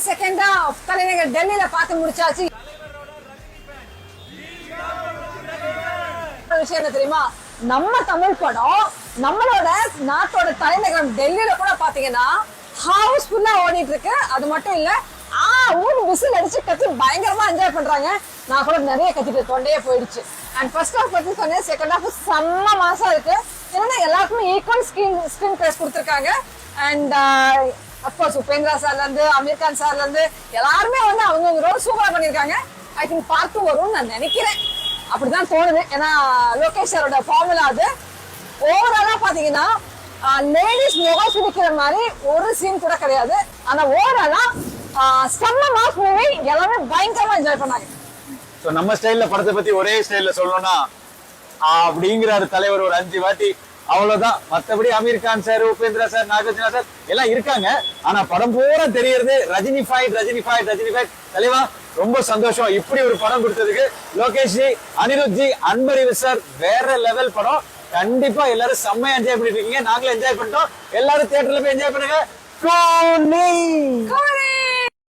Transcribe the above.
செகண்டா தலைநகர் டெல்லியில பார்த்து முடிச்சாச்சு. விஷயம் என்ன தெரியுமா, நம்ம தமிழ் படம் நம்மளோட நாட்டோட தலைநகரம் டெல்லியில கூட பாத்தீங்கன்னா ஹவுஸ்ஃபுல்லா ஓடிட்டு இருக்கு. அது மட்டும் இல்ல, ஊர் விசில் அடிச்சு கத்தி பயங்கரமா என்ஜாய் பண்றாங்க. நான் கூட நிறைய கத்திட்டு தொண்டையே போயிடுச்சு. அண்ட் ஃபர்ஸ்ட் ஹாஃப் பத்தி சொன்னேன், செகண்ட் ஹாஃப் செம்ம மாசா இருக்கு. ஏன்னா எல்லாருக்குமே ஈக்குவல் ஸ்கிரீன் பிளேஸ் கொடுத்துருக்காங்க. அண்ட் அப்கோர்ஸ் உபேந்திரா சார்ல இருந்து அமீர் கான் சார்ல இருந்து எல்லாருமே வந்து அவங்க ரோல் சூப்பரா பண்ணிருக்காங்க. ஐ திங்க் பார்ட் 2 வரும்னு நான் நினைக்கிறேன். அப்படிதான் தோணுது. ஏன்னா லோகேஷ் சாரோட ஃபார்முலா அது. ஓவராலா பாத்தீங்கன்னா லேடிஸ் முகம் சுடிக்கிற மாதிரி ஒரு சீன் கூட கிடையாது. ஆனா ஓவராலா செம்ம மாஸ் மூவி, எல்லாமே பயங்கரமா என்ஜாய் பண்ணாங்க. நம்ம ஸ்டைல்ல படத்தை பத்தி ஒரே ஸ்டைல்ல சொல்லணும்னா அப்படிங்கிறாரு தலைவர் ஒரு 5 வாட்டி, அவ்வளவுதான். மத்தபடி Aamir Khan sir, Upendra sir, Nagarjuna sir எல்லாம் இருக்காங்க. ஆனா படம் பூரா தெரியறது Rajini fight, Rajini fight, Rajini fight. தலைவா ரொம்ப சந்தோஷம் இப்படி ஒரு படம் கொடுத்ததுக்கு. லோகேஷ் ஜி, அனிருத் ஜி, அன்பறிவு சார், வேற லெவல் படம். கண்டிப்பா எல்லாரும் செம்மையா என்ஜாய் பண்ணிட்டு இருக்கீங்க. நாங்களும் என்ஜாய் பண்ணிட்டோம். எல்லாரும் தியேட்டர்ல போய் என்ஜாய் பண்ணுங்க.